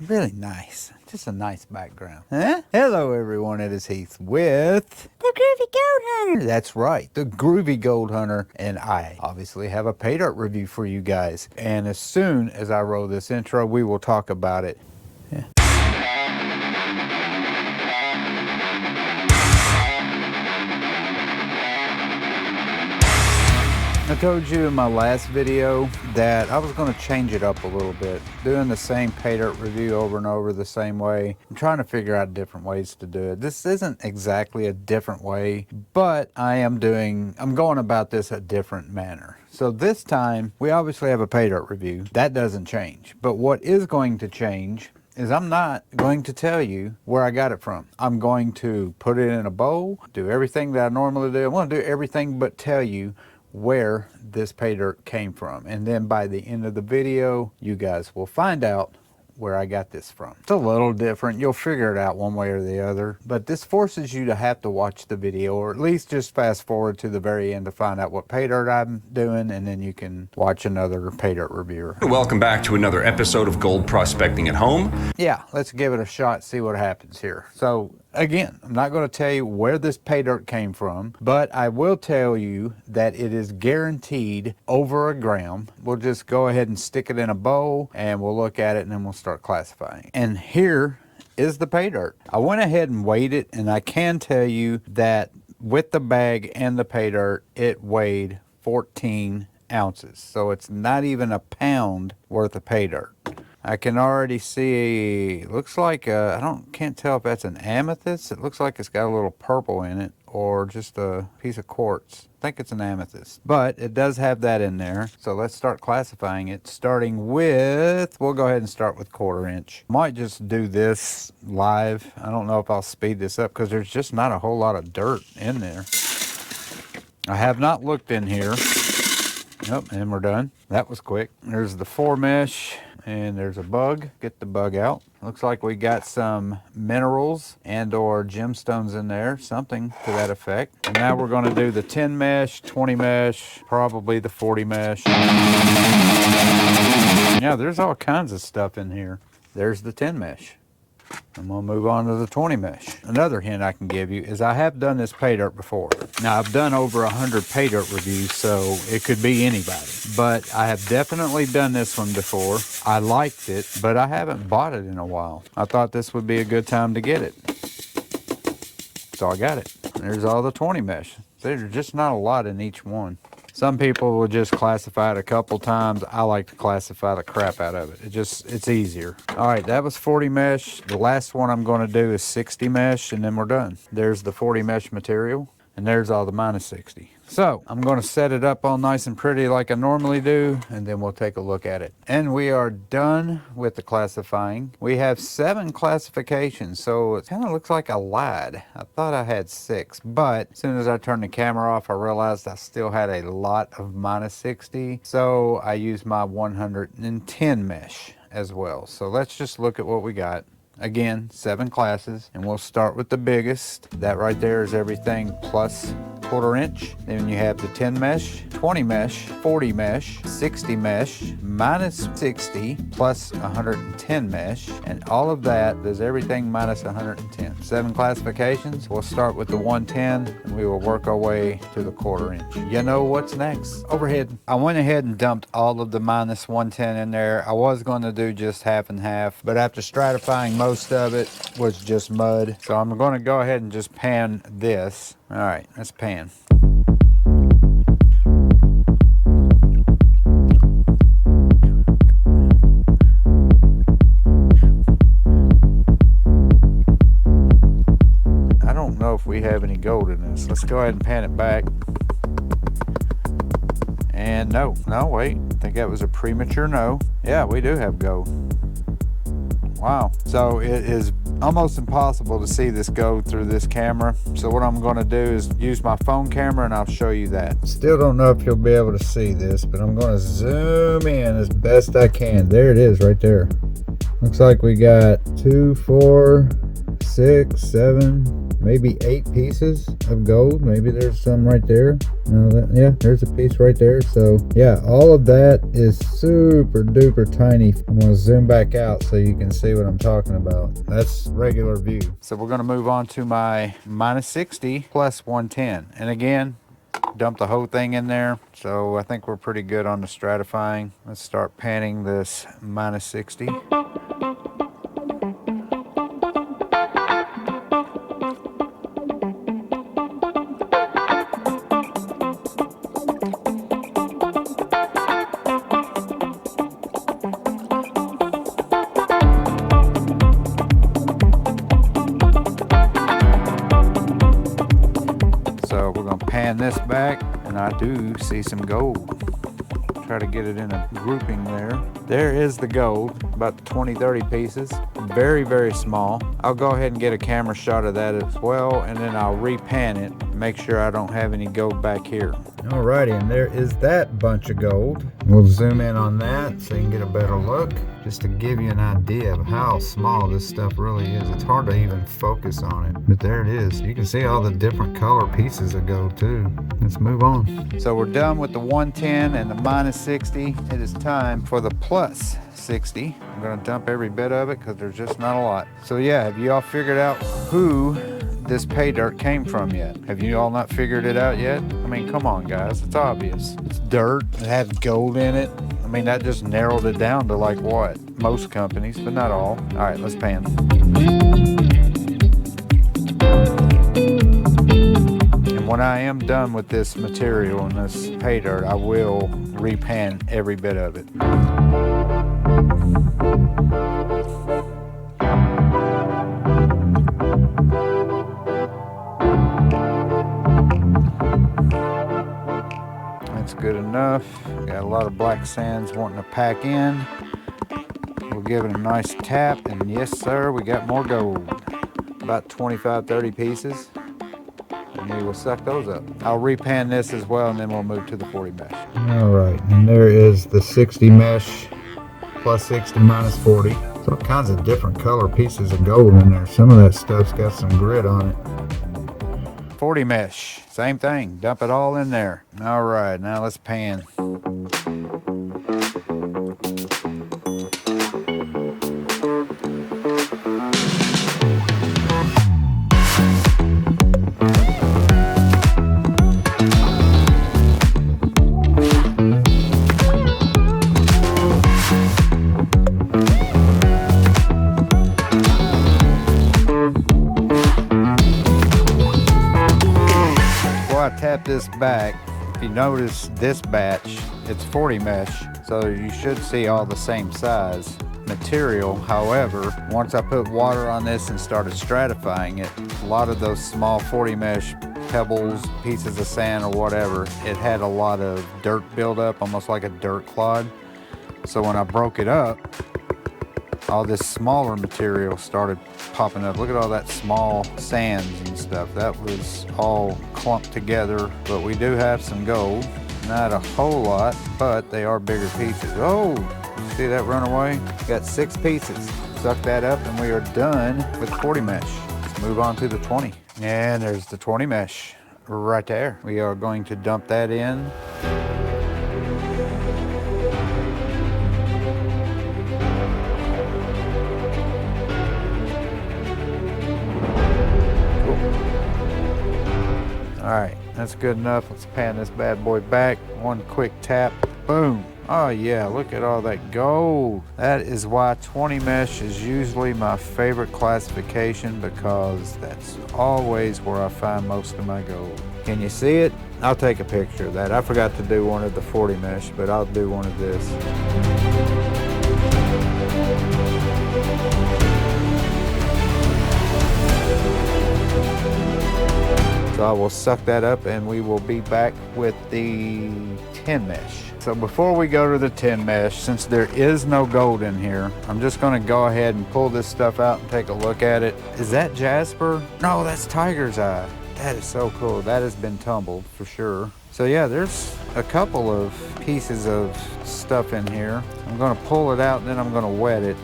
Really nice. Just a nice background. Huh? Hello everyone, it is Heath with the Groovy Gold Hunter. That's right, the Groovy Gold Hunter. And I obviously have a pay dirt review for you guys. And as soon as I roll this intro, we will talk about it. Yeah. I told you in my last video that I was going to change it up a little bit, doing the same pay dirt review over and over the same way. I'm trying to figure out different ways to do it. This isn't exactly a different way, but I'm going about this a different manner. So this time, we obviously have a pay dirt review. That doesn't change. But what is going to change is I'm not going to tell you where I got it from. I'm going to put it in a bowl, do everything that I normally do. I want to do everything but tell you where this pay dirt came from, and then by the end of the video you guys will find out where I got this from. It's a little different. You'll figure it out one way or the other, but this forces you to have to watch the video, or at least just fast forward to the very end to find out what pay dirt I'm doing, and then you can watch another pay dirt reviewer. Welcome back to another episode of Gold Prospecting at Home. Yeah, let's give it a shot, see what happens here. So again, I'm not going to tell you where this pay dirt came from, but I will tell you that it is guaranteed over a gram. We'll just go ahead and stick it in a bowl and we'll look at it and then we'll start classifying. And here is the pay dirt. I went ahead and weighed it, and I can tell you that with the bag and the pay dirt, it weighed 14 ounces. So it's not even a pound worth of pay dirt. I can already see, looks like, can't tell if that's an amethyst. It looks like it's got a little purple in it, or just a piece of quartz. I think it's an amethyst, but it does have that in there. So let's start classifying it, starting with, we'll go ahead and start with 1/4 inch. Might just do this live. I don't know if I'll speed this up because there's just not a whole lot of dirt in there. I have not looked in here. Nope, and we're done. That was quick. There's the 4 mesh, and there's a bug. Get the bug out. Looks like we got some minerals and or gemstones in there, something to that effect. And now we're going to do the 10 mesh, 20 mesh, probably the 40 mesh. Yeah, there's all kinds of stuff in here. There's the 10 mesh. I'm going to move on to the 20 mesh. Another hint I can give you is I have done this pay dirt before. Now, I've done over 100 pay dirt reviews, so it could be anybody. But I have definitely done this one before. I liked it, but I haven't bought it in a while. I thought this would be a good time to get it. So I got it. There's all the 20 mesh. There's just not a lot in each one. Some people will just classify it a couple times. I like to classify the crap out of it. It's easier. All right, that was 40 mesh. The last one I'm going to do is 60 mesh, and then we're done. There's the 40 mesh material, and there's all the minus 60. So I'm going to set it up all nice and pretty like I normally do, and then we'll take a look at it. And we are done with the classifying. We have 7 classifications, so it kind of looks like I lied. I thought I had 6, but as soon as I turned the camera off, I realized I still had a lot of minus 60. So I used my 110 mesh as well. So let's just look at what we got. Again, 7 classes, and we'll start with the biggest. That right there is everything plus 1/4 inch. Then you have the 10 mesh, 20 mesh, 40 mesh, 60 mesh, minus 60, plus 110 mesh, and all of that does everything minus 110. 7 classifications. We'll start with the 110, and we will work our way to the 1/4 inch. You know what's next? Overhead. I went ahead and dumped all of the minus 110 in there. I was going to do just half and half, but after stratifying most of it was just mud. So I'm going to go ahead and just pan this. All right, let's pan. I don't know if we have any gold in this. Let's go ahead and pan it back. And no, wait. I think that was a premature no. Yeah, we do have gold. Wow. So it is almost impossible to see this gold through this camera. So what I'm going to do is use my phone camera and I'll show you that. Still don't know if you'll be able to see this, but I'm going to zoom in as best I can. There it is right there. Looks like we got 2, 4, 6, 7, maybe 8 pieces of gold. Maybe there's some right there. No, yeah, there's a piece right there. So yeah, all of that is super duper tiny. I'm gonna zoom back out so you can see what I'm talking about. That's regular view. So we're gonna move on to my -60 plus 110. And again, dump the whole thing in there. So I think we're pretty good on the stratifying. Let's start panning this -60. So we're gonna pan this back, and I do see some gold. Try to get it in a grouping there. There is the gold, about 20-30 pieces. Very, very small. I'll go ahead and get a camera shot of that as well, and then I'll repan it, make sure I don't have any gold back here. Alrighty, and there is that bunch of gold. We'll zoom in on that so you can get a better look, just to give you an idea of how small this stuff really is. It's hard to even focus on it, but there it is. You can see all the different color pieces of gold too. Let's move on. So we're done with the 110 and the -60. It is time for the plus 60. I'm gonna dump every bit of it because there's just not a lot. So yeah, have you all figured out who this pay dirt came from yet? Have you all not figured it out yet? I mean, come on guys, it's obvious. It's dirt, it has gold in it. I mean, that just narrowed it down to like what? Most companies, but not all. All right, let's pan. And when I am done with this material and this pay dirt, I will repan every bit of it. That's good enough. Got a lot of black sands wanting to pack in. We'll give it a nice tap, and yes sir, we got more gold. About 25-30 pieces. And we will suck those up. I'll repan this as well, and then we'll move to the 40 mesh. Alright, and there is the 60 mesh, plus 60 minus 40. So all kinds of different color pieces of gold in there. Some of that stuff's got some grit on it. 40 mesh, same thing, dump it all in there. All right, now let's pan. I tap this back. If you notice this batch, it's 40 mesh, so you should see all the same size material. However, once I put water on this and started stratifying it, a lot of those small 40 mesh pebbles, pieces of sand or whatever, it had a lot of dirt buildup, almost like a dirt clod. So when I broke it up, all this smaller material started popping up. Look at all that small sands and stuff. That was all clumped together, but we do have some gold. Not a whole lot, but they are bigger pieces. Oh, see that run away? Got 6 pieces. Suck that up and we are done with 40 mesh. Let's move on to the 20. And there's the 20 mesh right there. We are going to dump that in. All right, that's good enough. Let's pan this bad boy back. One quick tap, boom. Oh yeah, look at all that gold. That is why 20 mesh is usually my favorite classification, because that's always where I find most of my gold. Can you see it? I'll take a picture of that. I forgot to do one of the 40 mesh, but I'll do one of this. So I will suck that up and we will be back with the 10 mesh. So before we go to the 10 mesh, since there is no gold in here, I'm just gonna go ahead and pull this stuff out and take a look at it. Is that jasper? No, that's tiger's eye. That is so cool. That has been tumbled for sure. So yeah, there's a couple of pieces of stuff in here. I'm gonna pull it out and then I'm gonna wet it.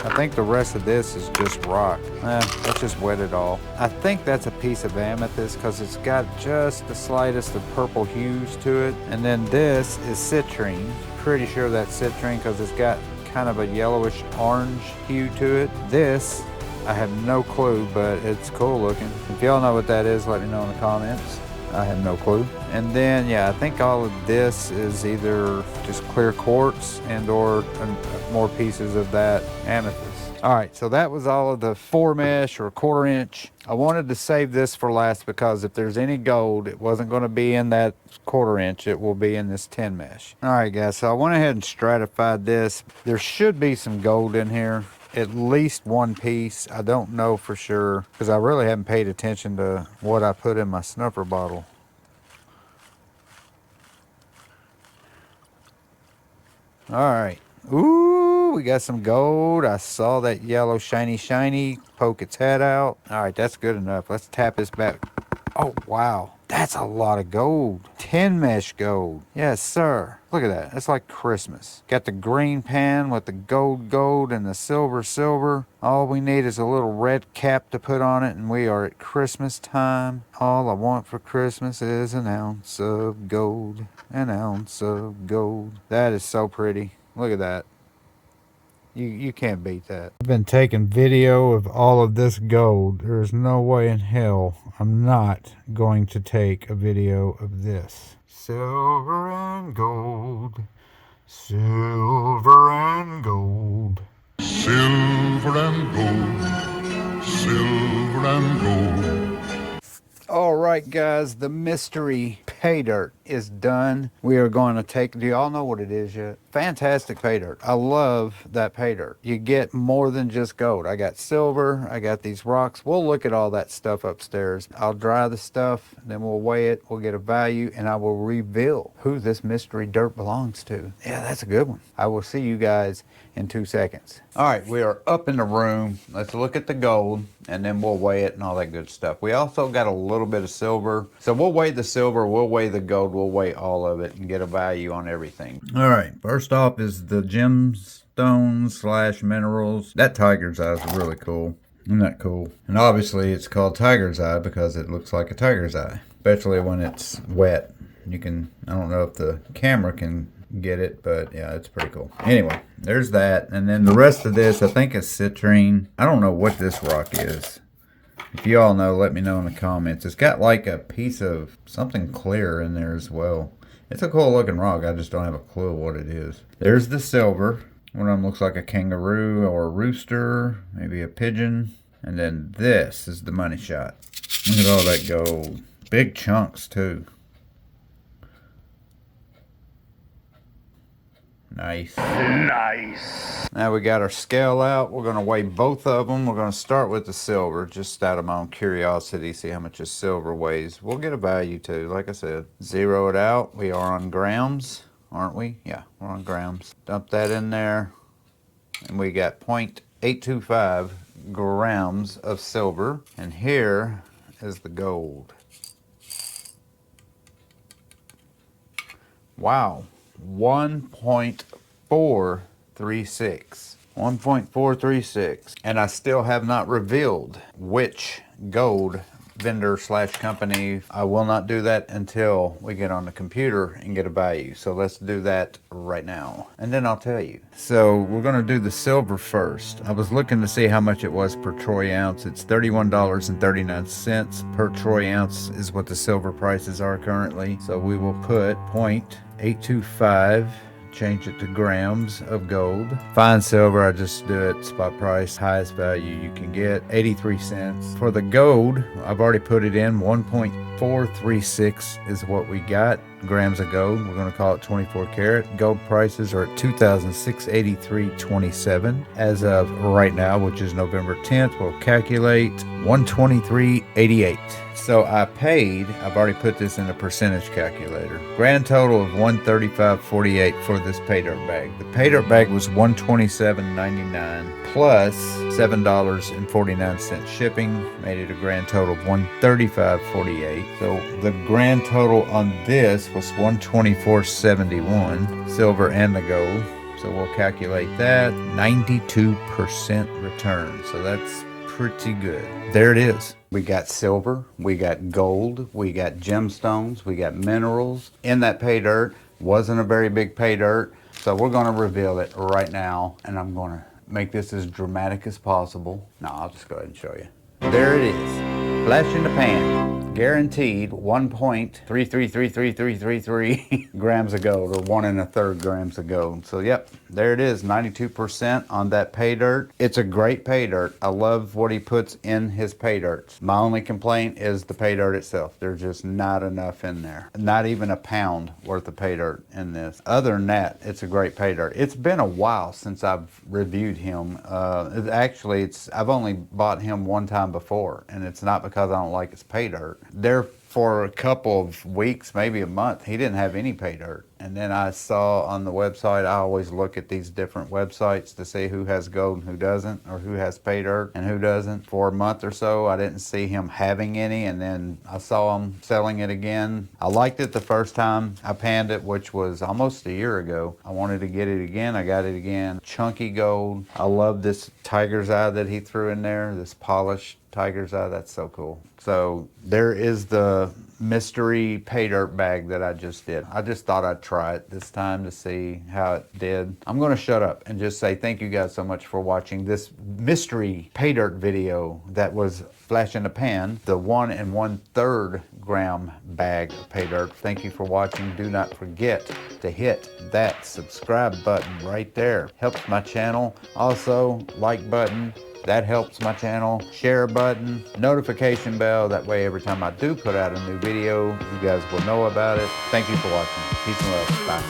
I think the rest of this is just rock. Let's just wet it all. I think that's a piece of amethyst because it's got just the slightest of purple hues to it. And then this is citrine. Pretty sure that's citrine because it's got kind of a yellowish orange hue to it. This, I have no clue, but it's cool looking. If y'all know what that is, let me know in the comments. I have no clue. And then, yeah, I think all of this is either just clear quartz and or more pieces of that amethyst. All right, so that was all of the 4 mesh or 1/4 inch. I wanted to save this for last because if there's any gold, it wasn't going to be in that 1/4 inch. It will be in this 10 mesh. All right, guys, so I went ahead and stratified this. There should be some gold in here. At least one piece. I don't know for sure because I really haven't paid attention to what I put in my snuffer bottle. All right. Ooh, we got some gold. I saw that yellow shiny poke its head out. All right, that's good enough. Let's tap this back. Oh, wow. That's a lot of gold. 10 mesh gold. Yes, sir. Look at that. That's like Christmas. Got the green pan with the gold and the silver. All we need is a little red cap to put on it, and we are at Christmas time. All I want for Christmas is an ounce of gold. An ounce of gold. That is so pretty. Look at that. You can't beat that. I've been taking video of all of this gold. There is no way in hell I'm not going to take a video of this. Silver and gold. Silver and gold. Silver and gold. Silver and gold. All right, guys, the mystery pay dirt is done. We are going to take, do y'all know what it is yet? Fantastic pay dirt. I love that pay dirt. You get more than just gold. I got silver, I got these rocks. We'll look at all that stuff upstairs. I'll dry the stuff, then we'll weigh it, we'll get a value, and I will reveal who this mystery dirt belongs to. Yeah, that's a good one. I will see you guys in 2 seconds. All right, we are up in the room. Let's look at the gold, and then we'll weigh it and all that good stuff. We also got a little bit of silver. So we'll weigh the silver, we'll weigh the gold, we'll weigh all of it and get a value on everything. All right, first off is the gemstones / minerals. That tiger's eye is really cool. Isn't that cool? And obviously it's called tiger's eye because it looks like a tiger's eye, especially when it's wet. You can, I don't know if the camera can get it, but yeah, it's pretty cool. Anyway, there's that. And then the rest of this, I think is citrine. I don't know what this rock is. If you all know, let me know in the comments. It's got like a piece of something clear in there as well. It's a cool looking rock. I just don't have a clue what it is. There's the silver. One of them looks like a kangaroo or a rooster, maybe a pigeon. And then this is the money shot. Look at all that gold. Big chunks too. Nice. Nice. Now we got our scale out. We're going to weigh both of them. We're going to start with the silver, just out of my own curiosity, see how much a silver weighs. We'll get a value too, like I said. Zero it out. We are on grams, aren't we? Yeah, we're on grams. Dump that in there. And we got 0.825 grams of silver. And here is the gold. Wow. 1.436. 1.436. And I still have not revealed which gold vendor / company. I will not do that until we get on the computer and get a value. So let's do that right now. And then I'll tell you. So we're going to do the silver first. I was looking to see how much it was per troy ounce. It's $31.39 per troy ounce is what the silver prices are currently. So we will put 0.825, change it to grams of gold. Fine silver, I just do it spot price, highest value you can get, 83 cents. For the gold, I've already put it in, 1.436 is what we got grams of gold. We're going to call it 24 karat. Gold prices are at $2,683.27 as of right now, which is November 10th. We'll calculate 123.88. So I paid, I've already put this in a percentage calculator, grand total of $135.48 for this pay dirt bag. The pay dirt bag was $127.99 plus $7.49 shipping, made it a grand total of $135.48. So the grand total on this was $124.71, silver and the gold. So we'll calculate that. 92% return. So that's pretty good. There it is. We got silver, we got gold, we got gemstones, we got minerals in that pay dirt. Wasn't a very big pay dirt. So we're gonna reveal it right now, and I'm gonna make this as dramatic as possible. No, I'll just go ahead and show you. There it is, flash in the pan. Guaranteed 1.333333 grams of gold, or 1 1/3 grams of gold. So yep, there it is, 92% on that pay dirt. It's a great pay dirt. I love what he puts in his pay dirt. My only complaint is the pay dirt itself. There's just not enough in there. Not even a pound worth of pay dirt in this. Other than that, it's a great pay dirt. It's been a while since I've reviewed him. I've only bought him one time before, and it's not because I don't like his pay dirt. There for a couple of weeks, maybe a month, he didn't have any pay dirt. And then I saw on the website, I always look at these different websites to see who has gold and who doesn't, or who has pay dirt and who doesn't. For a month or so, I didn't see him having any, and then I saw him selling it again. I liked it the first time I panned it, which was almost a year ago. I wanted to get it again. I got it again. Chunky gold. I love this tiger's eye that he threw in there, this polished tiger's eye. That's so cool. So there is the mystery pay dirt bag that I just did. I just thought I'd try it this time to see how it did. I'm gonna shut up and just say thank you guys so much for watching this mystery pay dirt video that was flash in the pan, the 1 1/3 gram bag of pay dirt. Thank you for watching. Do not forget to hit that subscribe button right there. Helps my channel. Also, like button. That helps my channel. Share button, notification bell. That way every time I do put out a new video, you guys will know about it. Thank you for watching. Peace and love. Bye.